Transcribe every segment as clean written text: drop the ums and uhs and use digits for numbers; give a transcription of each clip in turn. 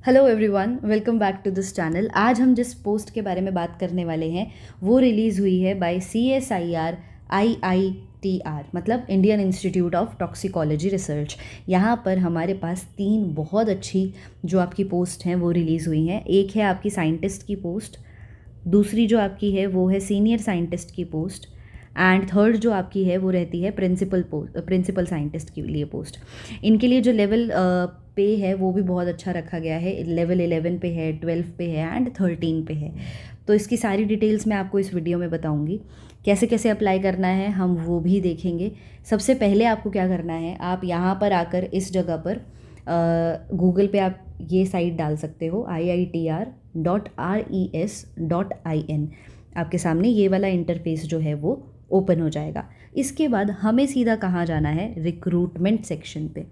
Hello everyone, welcome back to this channel. आज हम जिस पोस्ट के बारे में बात करने वाले हैं वो रिलीज़ हुई है बाय CSIR IITR, मतलब Indian institute of toxicology research. यहाँ पर हमारे पास 3 बहुत अच्छी जो आपकी पोस्ट हैं वो रिलीज़ हुई हैं। एक है आपकी साइंटिस्ट की पोस्ट, दूसरी जो आपकी है वो है सीनियर साइंटिस्ट की पोस्ट, एंड थर्ड जो आपकी है वो रहती है प्रिंसिपल साइंटिस्ट के लिए पोस्ट। इनके लिए जो लेवल पे है वो भी बहुत अच्छा रखा गया है। लेवल 11 पे है, 12 पे है एंड 13 पे है। तो इसकी सारी डिटेल्स मैं आपको इस वीडियो में बताऊंगी। कैसे कैसे अप्लाई करना है हम वो भी देखेंगे। सबसे पहले आपको क्या करना है, आप यहाँ पर आकर इस जगह पर गूगल पे आप ये साइट डाल सकते हो IITR.RES.IN। आपके सामने ये वाला इंटरफेस जो है वो ओपन हो जाएगा। इसके बाद हमें सीधा कहाँ जाना है, रिक्रूटमेंट सेक्शन पे।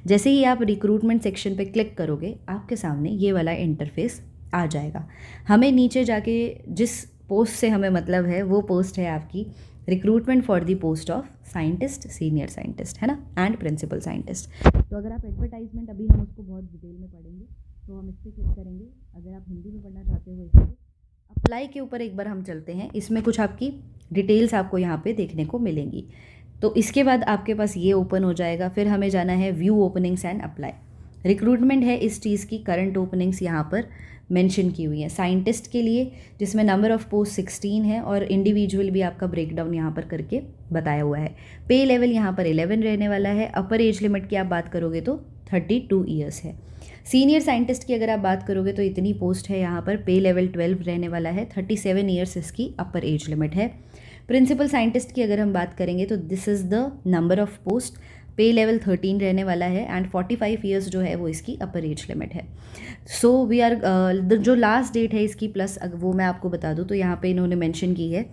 जैसे ही आप रिक्रूटमेंट सेक्शन पे क्लिक करोगे आपके सामने ये वाला इंटरफेस आ जाएगा। हमें नीचे जाके जिस पोस्ट से हमें मतलब है वो पोस्ट है आपकी recruitment for the post of scientist, senior scientist, है ना, एंड प्रिंसिपल साइंटिस्ट। तो अगर आप एडवर्टाइजमेंट, अभी हम उसको बहुत डिटेल में पढ़ेंगे तो हम इस पर क्लिक करेंगे। अगर आप हिंदी में पढ़ना चाहते हो इस पर अप्लाई के ऊपर एक बार हम चलते हैं। इसमें कुछ आपकी डिटेल्स आपको यहाँ पे देखने को मिलेंगी। तो इसके बाद आपके पास ये ओपन हो जाएगा। फिर हमें जाना है view openings and apply. Recruitment है इस चीज़ की, करंट ओपनिंग्स यहाँ पर मेंशन की हुई है साइंटिस्ट के लिए, जिसमें नंबर ऑफ़ पोस्ट 16 है और इंडिविजुअल भी आपका ब्रेकडाउन यहाँ पर करके बताया हुआ है। पे लेवल यहाँ पर 11 रहने वाला है। अपर एज लिमिट की आप बात करोगे तो 32 ईयर्स है। सीनियर साइंटिस्ट की अगर आप बात करोगे तो इतनी पोस्ट है यहाँ पर। पे लेवल 12 रहने वाला है। 37 ईयर्स इसकी अपर एज लिमिट है। प्रिंसिपल साइंटिस्ट की अगर हम बात करेंगे तो this is the number of post. पे लेवल 13 रहने वाला है एंड 45 ईयर्स जो है वो इसकी अपर एज लिमिट है। सो वी आर जो लास्ट डेट है इसकी प्लस वो मैं आपको बता दूँ तो यहाँ पे इन्होंने मेंशन की है।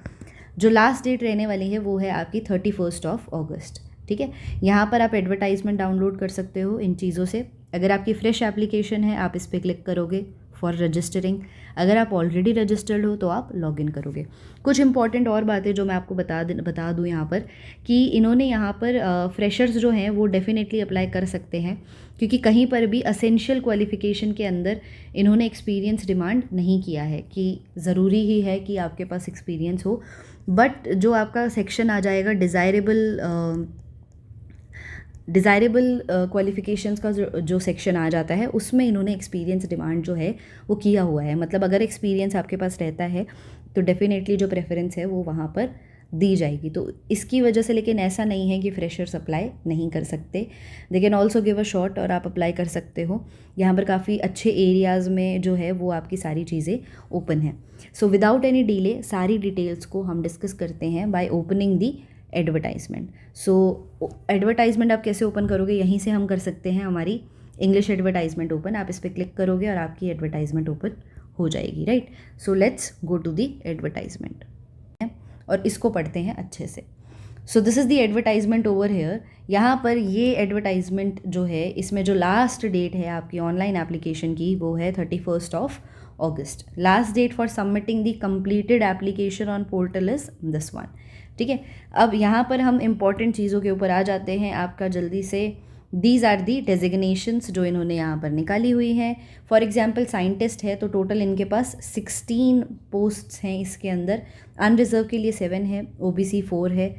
जो लास्ट डेट रहने वाली है वो है आपकी 31 अगस्त। ठीक है, यहाँ पर आप एडवर्टाइजमेंट डाउनलोड कर सकते हो इन चीज़ों से। अगर आपकी फ्रेश एप्लीकेशन है आप इस पर क्लिक करोगे फॉर रजिस्टरिंग। अगर आप ऑलरेडी रजिस्टर्ड हो तो आप लॉगिन करोगे। कुछ इंपॉर्टेंट और बातें जो मैं आपको बता दूँ यहाँ पर कि इन्होंने यहाँ पर फ्रेशर्स जो हैं वो डेफिनेटली अप्लाई कर सकते हैं, क्योंकि कहीं पर भी असेंशियल क्वालिफ़िकेशन के अंदर इन्होंने एक्सपीरियंस डिमांड नहीं किया है कि ज़रूरी ही है कि आपके पास एक्सपीरियंस हो। बट जो आपका सेक्शन आ जाएगा डिज़ायरेबल क्वालिफ़िकेशंस का जो सेक्शन आ जाता है उसमें इन्होंने एक्सपीरियंस डिमांड जो है वो किया हुआ है। मतलब अगर एक्सपीरियंस आपके पास रहता है तो डेफिनेटली जो प्रेफरेंस है वो वहाँ पर दी जाएगी। तो इसकी वजह से, लेकिन ऐसा नहीं है कि फ्रेशर्स अप्लाई नहीं कर सकते। They can also give a shot और आप अप्लाई कर सकते हो। यहाँ पर काफ़ी अच्छे एरियाज़ में जो है वो आपकी सारी चीज़ें ओपन हैं। सो विदाउट एनी डिले सारी डिटेल्स को हम डिस्कस करते हैं by opening the advertisement. So advertisement आप कैसे ओपन करोगे, यहीं से हम कर सकते हैं। हमारी इंग्लिश एडवर्टाइजमेंट ओपन, आप इस पर क्लिक करोगे और आपकी एडवर्टाइजमेंट ओपन हो जाएगी, right. So let's go to the advertisement और इसको पढ़ते हैं अच्छे से। So this is the advertisement over here. यहाँ पर ये एडवर्टाइजमेंट जो है इसमें जो लास्ट डेट है आपकी ऑनलाइन एप्लीकेशन की वो है 31 अगस्त। Last date for submitting the completed application on portal is this one. ठीक है, अब यहाँ पर हम इम्पॉर्टेंट चीज़ों के ऊपर आ जाते हैं आपका जल्दी से। दीज आर दी डेजिग्नेशंस जो इन्होंने यहाँ पर निकाली हुई हैं। फॉर एग्जांपल साइंटिस्ट है तो टोटल इनके पास 16 पोस्ट्स हैं इसके अंदर। अनरिजर्व के लिए 7 है, OBC 4 है,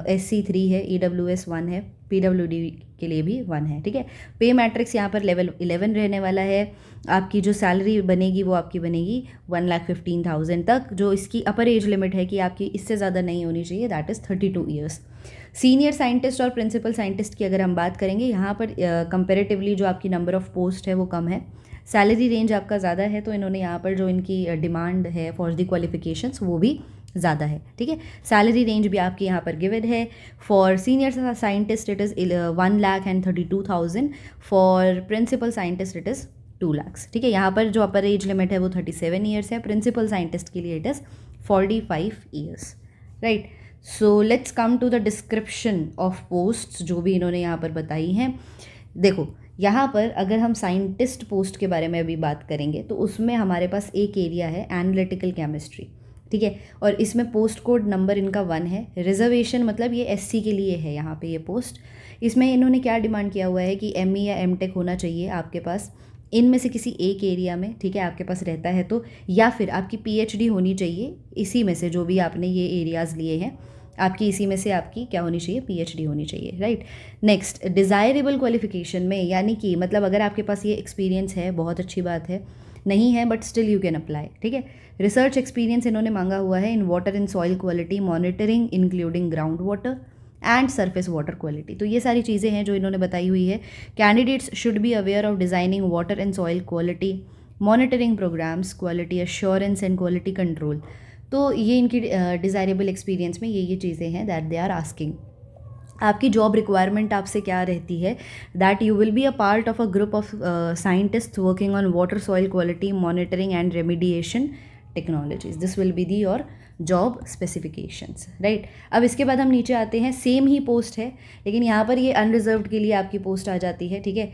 SC 3 है, EWS 1 है, PWD के लिए भी 1 है। ठीक है, पे मैट्रिक्स यहाँ पर लेवल 11 रहने वाला है। आपकी जो सैलरी बनेगी वो आपकी बनेगी 1,15,000 तक। जो इसकी अपर एज लिमिट है कि आपकी इससे ज़्यादा नहीं होनी चाहिए, that is 32 years. Senior scientist और प्रिंसिपल साइंटिस्ट की अगर हम बात करेंगे, यहाँ पर कंपेरेटिवली जो आपकी नंबर ऑफ़ पोस्ट है वो कम है। सैलरी रेंज आपका ज़्यादा है तो इन्होंने यहाँ पर जो इनकी डिमांड है फॉर द क्वालिफिकेशंस वो भी ज़्यादा है। ठीक है, सैलरी रेंज भी आपकी यहाँ पर गिवन है। For senior scientist it is 1,32,000। For principal scientist it is 2 lakhs। ठीक है, यहाँ पर जो अपर एज लिमिट है वो 37 ईयर्स है। प्रिंसिपल साइंटिस्ट के लिए it is 45 years, right. So let's come to the description of posts जो भी इन्होंने यहाँ पर बताई हैं। देखो यहाँ पर अगर हम साइंटिस्ट पोस्ट के बारे में अभी बात करेंगे तो उसमें हमारे पास एक एरिया है एनालिटिकल केमिस्ट्री। ठीक है, और इसमें पोस्ट कोड नंबर इनका 1 है। रिजर्वेशन मतलब ये SC के लिए है यहाँ पे ये पोस्ट। इसमें इन्होंने क्या डिमांड किया हुआ है कि ME या MTech होना चाहिए आपके पास इनमें से किसी एक एरिया में, ठीक है, आपके पास रहता है तो, या फिर आपकी पीएचडी होनी चाहिए इसी में से, जो भी आपने ये एरियाज़ लिए हैं आपकी इसी में से आपकी क्या होनी चाहिए, पीएचडी होनी चाहिए, राइट। नेक्स्ट, डिज़ायरेबल क्वालिफिकेशन में, यानी कि मतलब अगर आपके पास ये एक्सपीरियंस है बहुत अच्छी बात है, नहीं है but still you can apply, ठीक है। रिसर्च एक्सपीरियंस इन्होंने मांगा हुआ है in water and soil quality monitoring including ground water and surface water quality. तो ये सारी चीज़ें हैं जो इन्होंने बताई हुई है। Candidates should be aware of designing water and soil quality monitoring programmes, quality assurance and quality control. तो ये इनकी डिज़ायरेबल एक्सपीरियंस में ये चीज़ें हैं दैट दे आर आस्किंग। आपकी जॉब रिक्वायरमेंट आपसे क्या रहती है, that you will be a part of a group of scientist working on water soil quality monitoring and remediation technologies. This will be the your job specifications, right. अब इसके बाद हम नीचे आते हैं, सेम ही पोस्ट है लेकिन यहाँ पर ये अनरिजर्व्ड के लिए आपकी पोस्ट आ जाती है, ठीक है।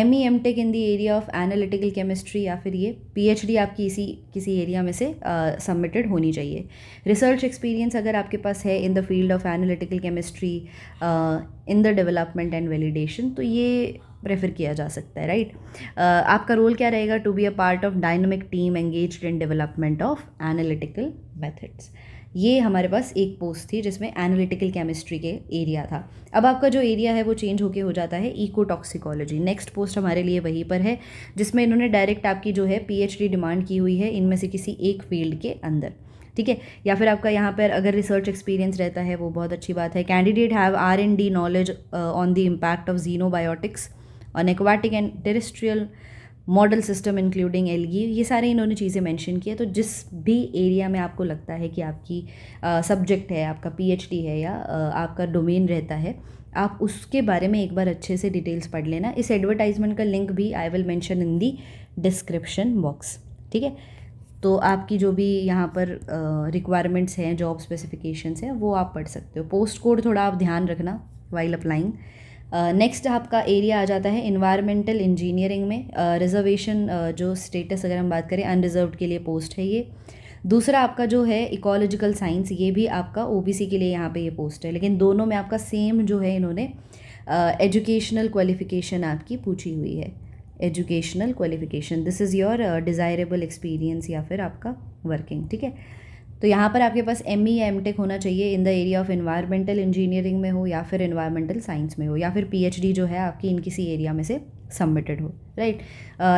MEM.Tech in the area of analytical chemistry, या फिर ये PhD आपकी इसी किसी एरिया में से सबमिटेड होनी चाहिए। रिसर्च एक्सपीरियंस अगर आपके पास है in the field of analytical chemistry in the development and validation, तो ये प्रेफर किया जा सकता है, राइट। आपका रोल क्या रहेगा, to be a part of dynamic team engaged in development of analytical methods. ये हमारे पास एक पोस्ट थी जिसमें एनालिटिकल केमिस्ट्री के एरिया था। अब आपका जो एरिया है वो चेंज होके हो जाता है इकोटॉक्सिकोलॉजी। नेक्स्ट पोस्ट हमारे लिए वहीं पर है जिसमें इन्होंने डायरेक्ट आपकी जो है PhD डिमांड की हुई है इनमें से किसी एक फील्ड के अंदर, ठीक है। या फिर आपका यहाँ पर अगर रिसर्च एक्सपीरियंस रहता है वो बहुत अच्छी बात है। Candidate have R&D knowledge on the impact of xenobiotics on aquatic and terrestrial model system including algae. ये सारे इन्होंने चीज़ें मेंशन की है। तो जिस भी एरिया में आपको लगता है कि आपकी सब्जेक्ट है, आपका PhD है या आपका डोमेन रहता है, आप उसके बारे में एक बार अच्छे से डिटेल्स पढ़ लेना। इस एडवर्टाइजमेंट का लिंक भी I will mention in the description box, ठीक है। तो आपकी जो भी यहाँ पर रिक्वायरमेंट्स हैं, जॉब स्पेसिफिकेशंस हैं, वो आप पढ़ सकते हो। पोस्ट कोड थोड़ा आप ध्यान रखना वाइल अप्लाइंग। नेक्स्ट आपका एरिया आ जाता है इन्वायरमेंटल इंजीनियरिंग में। रिजर्वेशन जो स्टेटस अगर हम बात करें, अनरिजर्व्ड के लिए पोस्ट है ये। दूसरा आपका जो है इकोलॉजिकल साइंस, ये भी आपका OBC के लिए यहाँ पे ये पोस्ट है, लेकिन दोनों में आपका सेम जो है इन्होंने एजुकेशनल क्वालिफिकेशन आपकी पूछी हुई है। Educational qualification, this is your desirable experience या फिर आपका वर्किंग, ठीक है। तो यहाँ पर आपके पास ME या M.Tech होना चाहिए इन the area of environmental engineering में हो या फिर एनवायरमेंटल साइंस में हो, या फिर PhD जो है आपकी इन किसी एरिया में से सबमिटेड हो, right.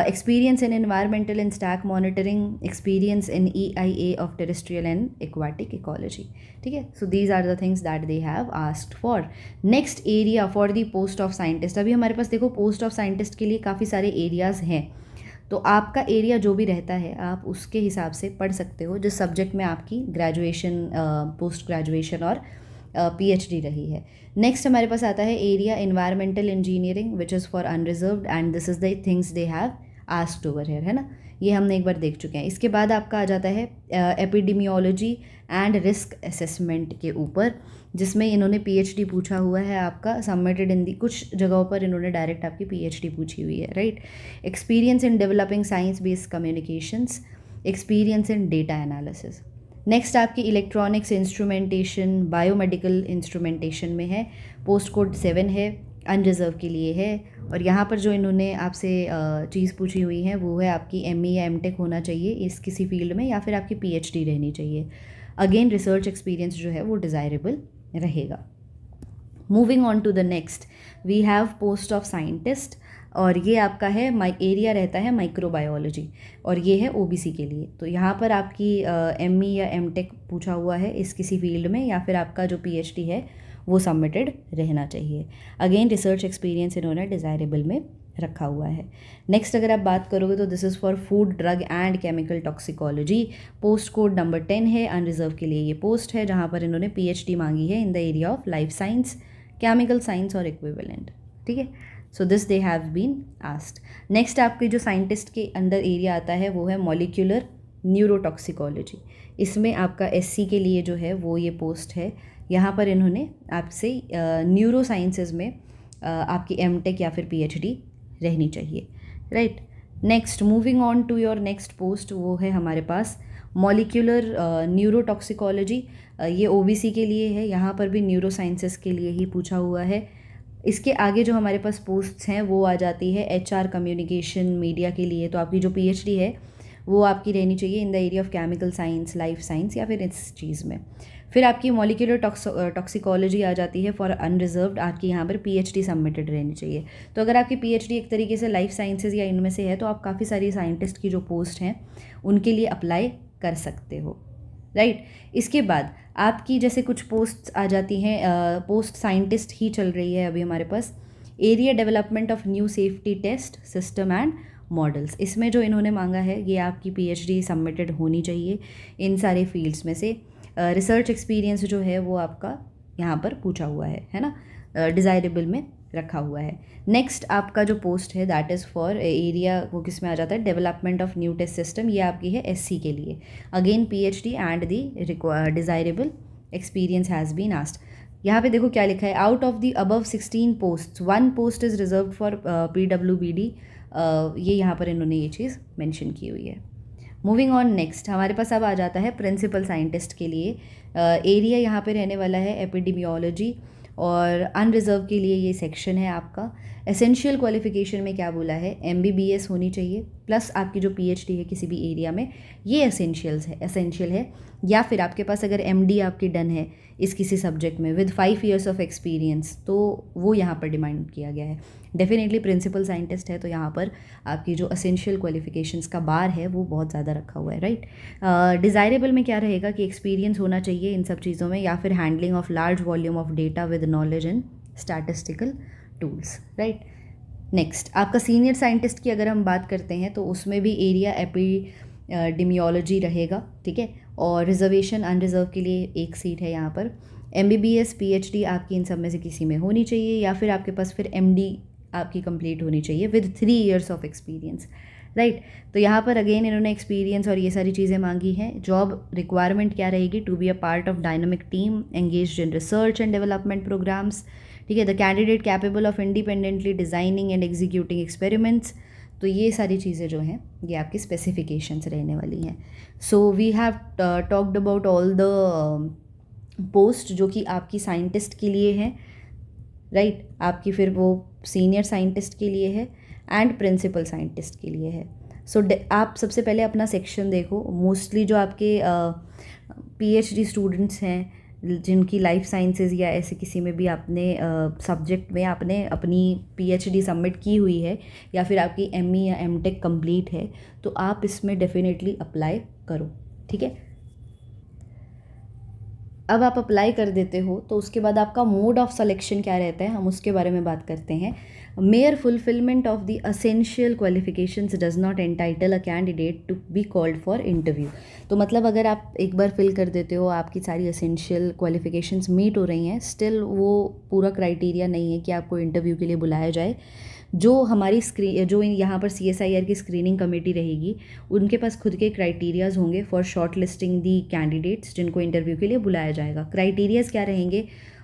Experience in environmental and stack monitoring, experience in EIA of terrestrial and aquatic ecology, ठीक है। So these are the things that they have asked for. Next area for the post of scientist. अभी हमारे पास देखो post of scientist के लिए काफ़ी सारे areas हैं, तो आपका एरिया जो भी रहता है आप उसके हिसाब से पढ़ सकते हो जिस सब्जेक्ट में आपकी ग्रेजुएशन, पोस्ट ग्रेजुएशन और PhD रही है। नेक्स्ट हमारे पास आता है area environmental engineering which is for unreserved and this is the things they have asked over here, है ना। ये हमने एक बार देख चुके हैं। इसके बाद आपका आ जाता है एपिडेमियोलॉजी एंड रिस्क असेसमेंट के ऊपर, जिसमें इन्होंने PhD पूछा हुआ है आपका सबमिटेड इन दी। कुछ जगहों पर इन्होंने डायरेक्ट आपकी PhD पूछी हुई है, right. Experience in developing science based communications, experience in data analysis. Next आपकी इलेक्ट्रॉनिक्स इंस्ट्रूमेंटेशन, बायोमेडिकल इंस्ट्रूमेंटेशन में है, पोस्ट कोड 7 है, अनरिजर्व के लिए है। और यहाँ पर जो इन्होंने आपसे चीज़ पूछी हुई है वो है आपकी ME या M.Tech होना चाहिए इस किसी फील्ड में, या फिर आपकी PhD रहनी चाहिए। अगेन रिसर्च एक्सपीरियंस जो है वो डिज़ायरेबल रहेगा। Moving on to the next, we have post of scientist, और ये आपका है एरिया रहता है माइक्रोबायोलॉजी, और ये है OBC के लिए। तो यहाँ पर आपकी ME या M.Tech पूछा हुआ है इस किसी फील्ड में, या फिर आपका जो PhD है वो सबमिटेड रहना चाहिए। अगेन रिसर्च एक्सपीरियंस इन्होंने डिज़ायरेबल में रखा हुआ है। नेक्स्ट अगर आप बात करोगे तो this is for food drug and chemical toxicology, post code number 10 है, अनरिजर्व के लिए ये पोस्ट है, जहाँ पर इन्होंने PhD मांगी है in the area of life science, chemical science और इक्विवेलेंट, ठीक है। So this they have been asked. Next आपके जो साइंटिस्ट के अंडर एरिया आता है वो है मॉलिक्यूलर न्यूरोटॉक्सिकोलॉजी। इसमें आपका SC के लिए जो है वो ये पोस्ट है। यहाँ पर इन्होंने आपसे न्यूरो साइंसेज में आपकी M.Tech या फिर PhD रहनी चाहिए, right. Next moving on to your next post, वो है हमारे पास मॉलिक्यूलर न्यूरोटॉक्सिकोलॉजी। ये OBC के लिए है, यहाँ पर भी न्यूरो साइंसेस के लिए ही पूछा हुआ है। इसके आगे जो हमारे पास पोस्ट्स हैं वो आ जाती है HR कम्युनिकेशन मीडिया के लिए। तो आपकी जो PhD है वो आपकी रहनी चाहिए इन the area of chemical science, life science या फिर इस चीज़ में। फिर आपकी मॉलिक्यूलर टॉक्सिकोलॉजी आ जाती है फॉर अनरिजर्व्ड, आपकी यहाँ पर PhD सबमिटेड रहनी चाहिए। तो अगर आपकी PhD एक तरीके से लाइफ साइंसेज या इनमें से है तो आप काफ़ी सारी साइंटिस्ट की जो पोस्ट हैं उनके लिए अप्लाई कर सकते हो, राइट। इसके बाद आपकी जैसे कुछ पोस्ट्स आ जाती हैं, पोस्ट साइंटिस्ट ही चल रही है अभी हमारे पास, area development of new safety test system and models. इसमें जो इन्होंने मांगा है ये आपकी PhD सबमिटेड होनी चाहिए इन सारे फील्ड्स में से। रिसर्च एक्सपीरियंस जो है वो आपका यहाँ पर पूछा हुआ है ना, डिज़ायरेबल में रखा हुआ है। नेक्स्ट आपका जो पोस्ट है दैट इज़ फॉर एरिया, वो किस में आ जाता है, development of new test system. ये आपकी है SC के लिए। Again PhD and the desirable experience has been asked. यहाँ पे देखो क्या लिखा है, out of the above 16 post 1 post is reserve for PWBD। ये यहाँ पर इन्होंने ये चीज़ मेंशन की हुई है। मूविंग ऑन नेक्स्ट हमारे पास अब आ जाता है प्रिंसिपल साइंटिस्ट के लिए। एरिया यहाँ पे रहने वाला है एपिडेमियोलॉजी और अनरिजर्व के लिए ये सेक्शन है आपका। एसेंशियल क्वालिफिकेशन में क्या बोला है, MBBS होनी चाहिए प्लस आपकी जो PhD है किसी भी एरिया में, ये एसेंशियल है। या फिर आपके पास अगर MD आपकी डन है इस किसी सब्जेक्ट में विद 5 years ऑफ एक्सपीरियंस, तो वो यहाँ पर डिमांड किया गया है। डेफिनेटली प्रिंसिपल साइंटिस्ट है तो यहाँ पर आपकी जो एसेंशियल क्वालिफिकेशंस का बार है वो बहुत ज़्यादा रखा हुआ है, राइट। डिज़ायरेबल में क्या रहेगा कि एक्सपीरियंस होना चाहिए इन सब चीज़ों में, या फिर handling of large volume of data with knowledge in statistical tools, right. Next आपका सीनियर साइंटिस्ट की अगर हम बात करते हैं तो उसमें भी एरिया एपिडेमियोलॉजी रहेगा, ठीक है। और रिजर्वेशन अनरिजर्व के लिए एक सीट है यहाँ पर। MBBS PhD आपकी इन सब में से किसी में होनी चाहिए, या फिर आपके पास फिर MD आपकी कंप्लीट होनी चाहिए with 3 years of experience, right. तो यहाँ पर अगेन इन्होंने एक्सपीरियंस और ये सारी चीज़ें मांगी हैं। जॉब रिक्वायरमेंट क्या रहेगी, to be a part of dynamic team engaged in research and development programmes, ठीक है। The candidate capable of independently designing and executing experiments. तो ये सारी चीज़ें जो हैं ये आपकी स्पेसिफिकेशंस रहने वाली हैं। So we have talked about all the post जो कि आपकी साइंटिस्ट के लिए हैं, राइट। आपकी फिर वो सीनियर साइंटिस्ट के लिए है एंड प्रिंसिपल साइंटिस्ट के लिए है। सो आप सबसे पहले अपना सेक्शन देखो। मोस्टली जो आपके PhD स्टूडेंट्स हैं जिनकी लाइफ साइंसेज या ऐसे किसी में भी आपने सब्जेक्ट में आपने अपनी PhD सबमिट की हुई है, या फिर आपकी ME या MTech कंप्लीट है, तो आप इसमें डेफिनेटली अप्लाई करो, ठीक है। अब आप अप्लाई कर देते हो तो उसके बाद आपका मोड ऑफ सिलेक्शन क्या रहता है, हम उसके बारे में बात करते हैं। Mere fulfilment of the essential qualifications does not entitle a candidate to be called for interview. तो मतलब अगर आप एक बार फिल कर देते हो, आपकी सारी असेंशियल क्वालिफिकेशंस मीट हो रही हैं, स्टिल वो पूरा क्राइटेरिया नहीं है कि आपको इंटरव्यू के लिए बुलाया जाए। जो हमारी जो यहाँ पर CSIR की स्क्रीनिंग कमेटी रहेगी उनके पास खुद के क्राइटेरियाज़ होंगे for short listing the candidates जिनको इंटरव्यू के लिए बुलाया जाएगा। क्राइटेरियाज़ क्या रहेंगे,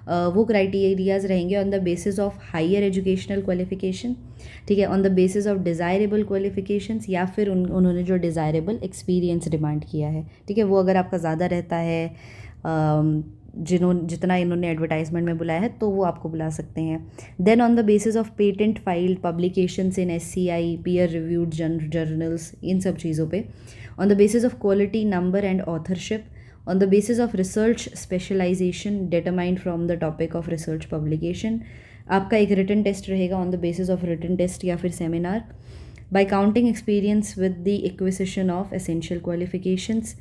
वो क्राइटेरियाज़ रहेंगे on the basis of higher educational qualification, ठीक है, on the basis of desirable qualifications, या फिर उन्होंने जो डिज़ायरेबल एक्सपीरियंस डिमांड किया है, ठीक है, वो अगर आपका ज़्यादा रहता है जितना इन्होंने एडवर्टाइजमेंट में बुलाया है तो वो आपको बुला सकते हैं। Then on the basis of patent filed publications in SCI peer reviewed journals, इन सब चीज़ों पे, on the basis of quality number and authorship, on the basis of research specialization determined from the topic of research publication। आपका एक written test रहेगा on the basis of written test या फिर seminar, by counting experience with the acquisition of essential qualifications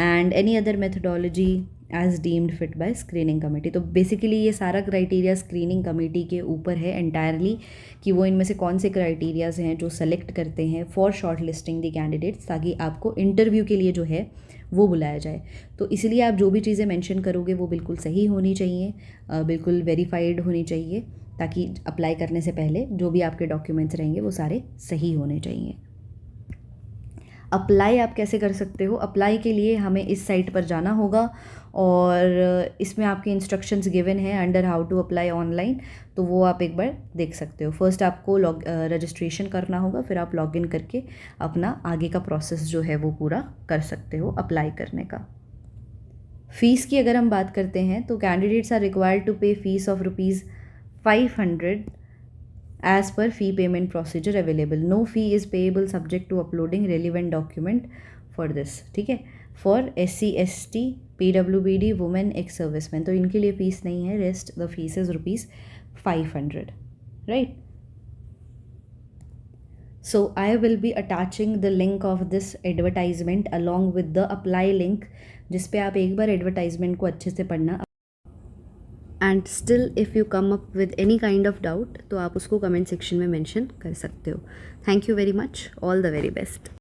and any other methodology as deemed fit by screening committee। तो basically ये सारा criteria screening committee के ऊपर है entirely कि वो इनमें से कौन से क्राइटेरियाज़ हैं जो सेलेक्ट करते हैं for short listing the candidates, ताकि आपको इंटरव्यू के लिए जो है वो बुलाया जाए। तो इसलिए आप जो भी चीज़ें मेंशन करोगे वो बिल्कुल सही होनी चाहिए, बिल्कुल वेरीफाइड होनी चाहिए, ताकि अप्लाई करने से पहले जो भी आपके डॉक्यूमेंट्स रहेंगे वो सारे सही होने चाहिए। अप्लाई आप कैसे कर सकते हो, अप्लाई के लिए हमें इस साइट पर जाना होगा और इसमें आपके इंस्ट्रक्शंस गिवन है under how to apply online, तो वो आप एक बार देख सकते हो। फर्स्ट आपको रजिस्ट्रेशन करना होगा, फिर आप लॉगिन करके अपना आगे का प्रोसेस जो है वो पूरा कर सकते हो अप्लाई करने का। फ़ीस की अगर हम बात करते हैं तो कैंडिडेट्स आर रिक्वायर्ड टू पे fees of 500 as per fee payment procedure available. No fee is payable subject to uploading relevant document for this. ठीक है, for SC ST PWBD women ex servicemen, तो इनके लिए फीस नहीं है. Rest the fees is ₹500, right? So I will be attaching the link of this advertisement along with the apply link, जिस पे आप एक बार एडवर्टाइजमेंट को अच्छे से पढ़ना. And still if you come up with any kind of doubt तो आप उसको कमेंट सेक्शन में मेंशन कर सकते हो. Thank you very much. All the very best.